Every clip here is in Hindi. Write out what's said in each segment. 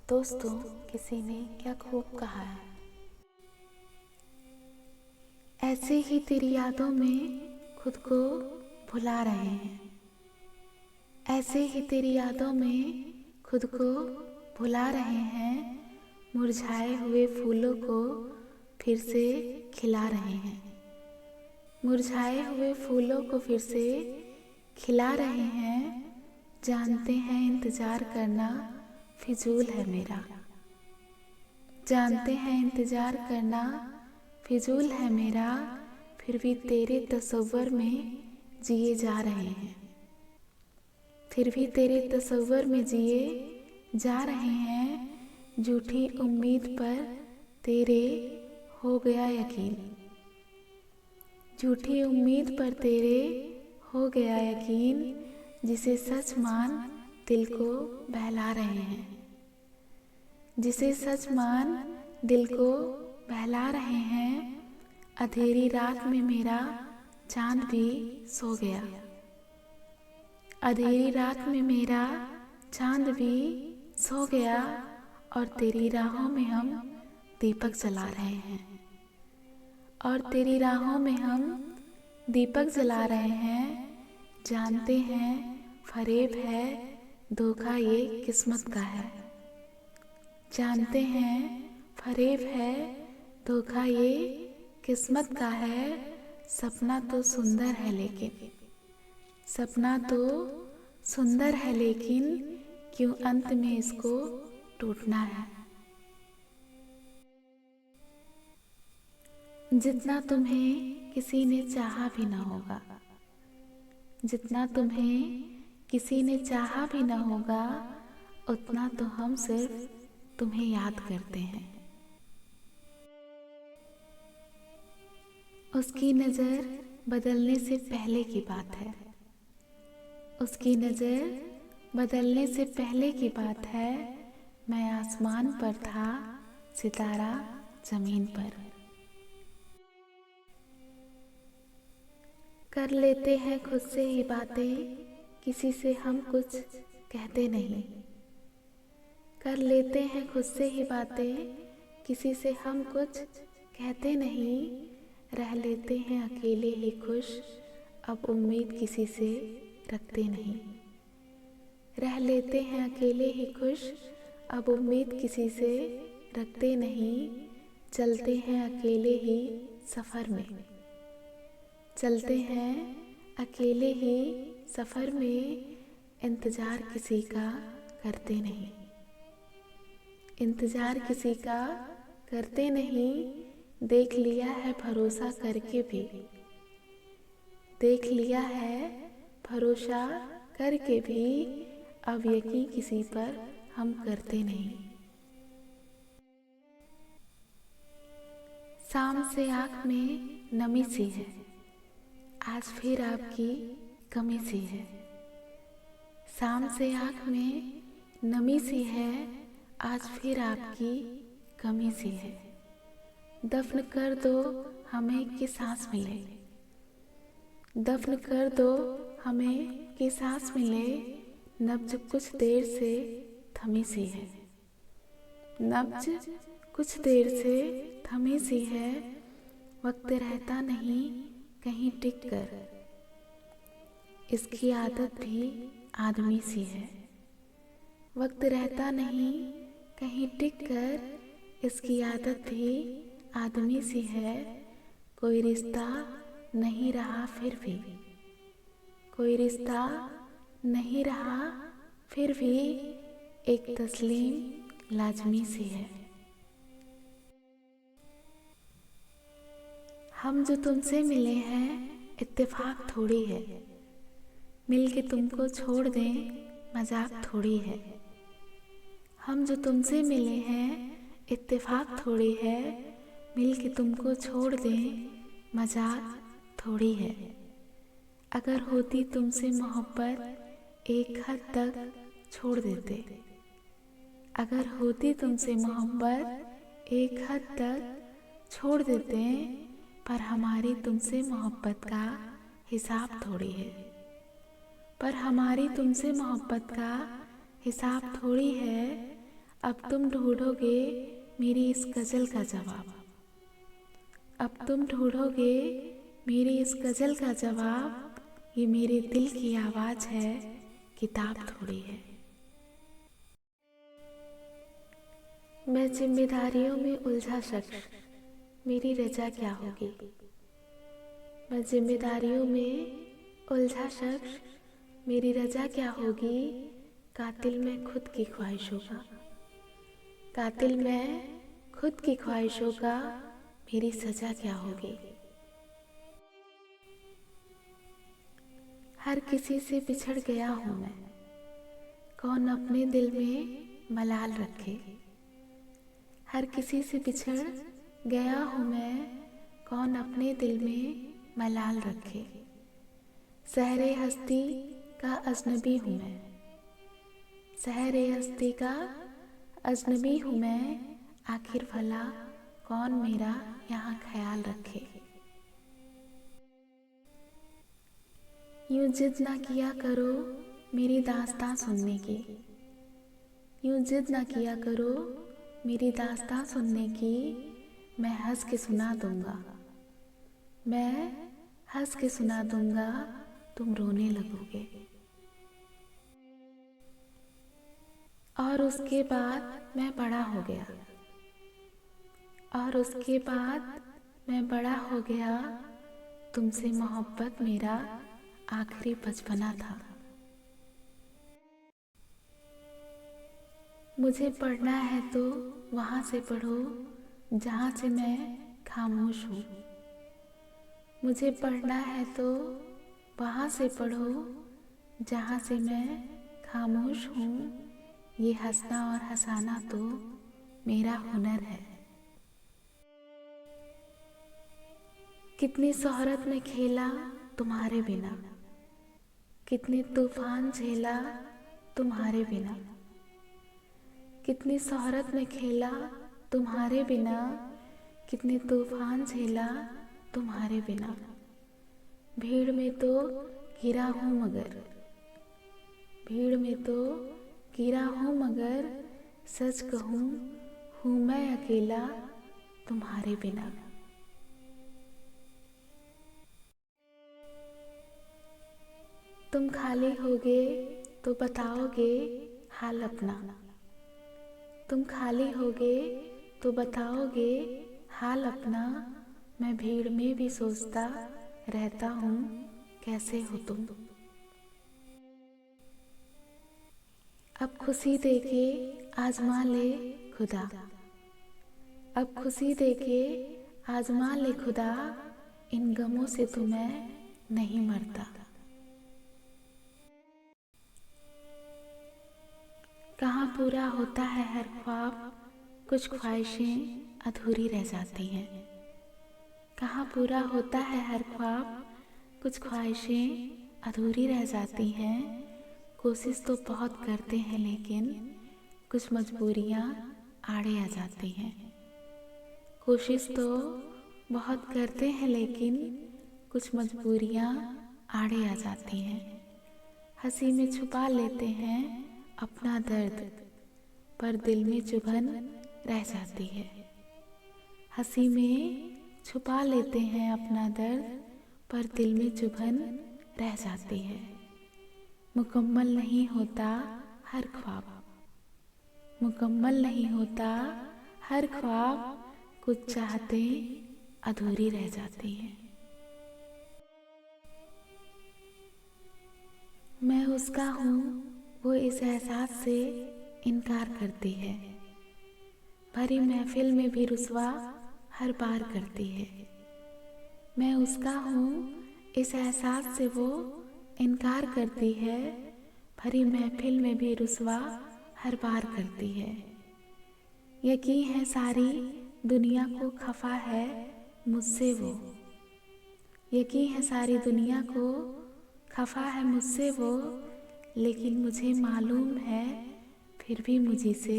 दोस्तों, किसी ने क्या खूब कहा है, ऐसे ही तेरी यादों में खुद को भुला रहे हैं। ऐसे ही तेरी यादों में खुद को भुला रहे हैं। मुरझाए हुए फूलों को फिर से खिला रहे हैं। मुरझाए हुए फूलों को फिर से खिला रहे हैं। जानते हैं इंतज़ार करना फिजूल है मेरा। जानते हैं इंतज़ार करना फिजूल है मेरा। फिर भी तेरे तसव्वुर में जिए जा रहे हैं। फिर भी तेरे तसव्वुर में जिए जा रहे हैं। झूठी उम्मीद पर तेरे हो गया यकीन। झूठी उम्मीद पर तेरे हो गया यकीन। जिसे सच मान दिल को बहला रहे हैं। जिसे सच मान दिल को बहला रहे हैं। अंधेरी रात में मेरा चांद भी सो गया। अंधेरी रात में मेरा चांद भी सो गया। और तेरी राहों में हम दीपक जला रहे हैं। और तेरी राहों में हम दीपक जला रहे हैं। जानते हैं फरेब है, धोखा ये किस्मत का है। जानते हैं फरेब है, धोखा ये किस्मत का है। सपना तो सुंदर है लेकिन, सपना तो सुंदर है लेकिन, क्यों अंत में इसको टूटना है। जितना तुम्हें किसी ने चाहा भी ना होगा, जितना तुम्हें किसी ने चाहा भी ना होगा, उतना तो हम सिर्फ तुम्हें याद करते हैं। उसकी नज़र बदलने से पहले की बात है। उसकी नज़र बदलने से पहले की बात है। मैं आसमान पर था, सितारा ज़मीन पर। कर लेते हैं खुद से ही बातें, किसी से हम कुछ कहते नहीं। कर लेते हैं खुद से ही बातें, किसी से हम कुछ कहते नहीं। रह लेते हैं अकेले ही खुश, अब उम्मीद किसी से रखते नहीं। रह लेते हैं अकेले ही खुश, अब उम्मीद किसी से रखते नहीं। चलते हैं अकेले ही सफ़र में। चलते हैं अकेले ही सफ़र में। इंतज़ार किसी का करते नहीं। इंतज़ार किसी का करते नहीं। देख लिया है भरोसा करके भी। देख लिया है भरोसा करके भी। अब यकीन किसी पर हम करते नहीं। शाम से आँख में नमी सी है, आज फिर आपकी कमी सी है। शाम से आँख में नमी सी है, आज फिर आपकी कमी सी है। दफन कर दो हमें कि सांस मिले। दफन कर दो हमें कि सांस मिले। नब्ज कुछ देर से थमी सी है। नब्ज कुछ देर से थमी सी है। वक्त रहता नहीं कहीं टिक कर, इसकी आदत भी आदमी सी है। वक्त रहता नहीं कहीं टिक कर, इसकी आदत भी आदमी सी है। कोई रिश्ता नहीं रहा फिर भी, कोई रिश्ता नहीं रहा फिर भी, एक तस्लीम लाजमी सी है। हम जो तुमसे मिले हैं इत्तेफाक थोड़ी है। मिल के तुमको छोड़ दें मजाक थोड़ी है। हम जो तुमसे मिले हैं इत्तेफाक थोड़ी है। मिल के तुमको छोड़ दें मजाक थोड़ी है। अगर होती तुमसे मोहब्बत एक हद तक छोड़ देते। अगर होती तुमसे मोहब्बत एक हद तक छोड़ देते। पर हमारी तुमसे मोहब्बत का हिसाब थोड़ी है। पर हमारी तुमसे मोहब्बत का हिसाब थोड़ी है। अब तुम ढूंढोगे मेरी इस गज़ल का जवाब। अब तुम ढूंढोगे मेरी इस गज़ल का जवाब। ये मेरे दिल की आवाज़ है, किताब थोड़ी है। मैं जिम्मेदारियों में उलझा शख्स, मेरी रजा क्या होगी। मैं जिम्मेदारियों में उलझा शख्स, मेरी रजा क्या होगी। कातिल मैं खुद की ख्वाहिशों का, कातिल मैं खुद की ख्वाहिशों का, मेरी सजा क्या होगी। हर किसी से बिछड़ गया हूँ मैं, कौन अपने दिल में मलाल रखे। हर किसी से बिछड़ गया हूँ मैं, कौन अपने दिल में मलाल रखे। सहरे हस्ती का अजनबी हूँ मैं, सहरे हस्ती का अजनबी हूँ मैं। आखिर भला कौन मेरा यहाँ ख्याल रखे। यूं जिद ना किया करो मेरी दास्तां सुनने की, यूं जिद ना किया करो मेरी दास्तां सुनने की। मैं हंस के सुना दूंगा, मैं हंस के सुना दूंगा, तुम रोने लगोगे। और उसके बाद मैं बड़ा हो गया, और उसके बाद मैं बड़ा हो गया। तुमसे मोहब्बत मेरा आखिरी बचपना था। मुझे पढ़ना है तो वहाँ से पढ़ो जहाँ से मैं खामोश हूँ। मुझे पढ़ना है तो वहाँ से पढ़ो जहाँ से मैं खामोश हूँ। ये हंसना और हंसाना तो मेरा हुनर है। कितनी शोहरत में खेला तुम्हारे बिना, कितने तूफान झेला तुम्हारे बिना। कितनी शोहरत में खेला तुम्हारे बिना, कितने तूफान झेला तुम्हारे बिना। भीड़ में तो गिरा हूँ मगर, भीड़ में तो गिरा हूँ मगर, सच कहूँ हूँ मैं अकेला तुम्हारे बिना। तुम खाली होगे तो बताओगे हाल अपना, तुम खाली होगे तो बताओगे हाल अपना। मैं भीड़ में भी सोचता रहता हूँ कैसे हो तुम। अब खुशी देके आजमा ले खुदा, अब खुशी देके आजमा ले खुदा। इन गमों से तो मैं नहीं मरता। कहाँ पूरा होता है हर ख्वाब, कुछ ख्वाहिशें अधूरी रह जाती हैं। कहाँ पूरा होता है हर ख्वाब, कुछ ख्वाहिशें अधूरी रह जाती हैं। कोशिश तो बहुत करते हैं लेकिन कुछ मजबूरियाँ आड़े आ जाती हैं। कोशिश तो बहुत करते हैं लेकिन कुछ मजबूरियाँ आड़े आ जाती हैं। हंसी में छुपा लेते हैं अपना दर्द, पर दिल में चुभन रह जाती है। हंसी में छुपा लेते हैं अपना दर्द, पर दिल में चुभन रह जाती है। मुकम्मल नहीं होता हर ख्वाब, मुकम्मल नहीं होता हर ख्वाब। कुछ चाहते अधूरी रह जाती हैं। मैं उसका हूँ वो इस एहसास से इनकार करती है। भरी महफिल में भी रुसवा हर बार करती है। मैं उसका हूँ इस एहसास से वो इनकार करती है। भरी महफिल में भी रुसवा हर बार करती है। यकीन है सारी दुनिया को खफा है मुझसे वो, यकीन है सारी दुनिया को खफा है मुझसे वो। लेकिन मुझे मालूम है फिर भी मुझे से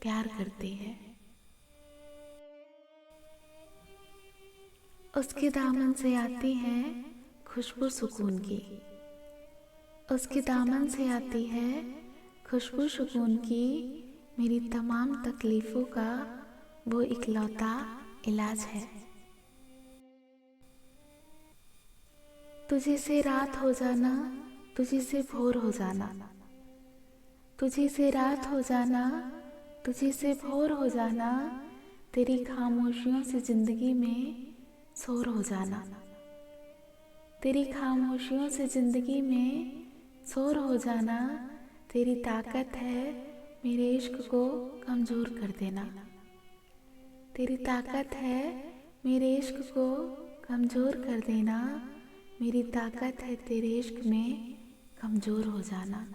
प्यार करती है। उसके दामन से आती है खुशबू सुकून की, उसके दामन से आती है खुशबू सुकून की। मेरी तमाम तकलीफ़ों का वो इकलौता इलाज है। तुझे से रात हो जाना, तुझे से भोर हो जाना, तुझे से रात हो जाना, तुझे से भोर हो जाना, तेरी खामोशियों से ज़िंदगी में शोर हो जाना, तेरी खामोशियों से ज़िंदगी में शोर हो जाना, तेरी ताकत है मेरे इश्क को कमज़ोर कर देना, तेरी ताकत है मेरे इश्क को कमज़ोर कर देना, मेरी ताकत है तेरे इश्क में कमज़ोर हो जाना।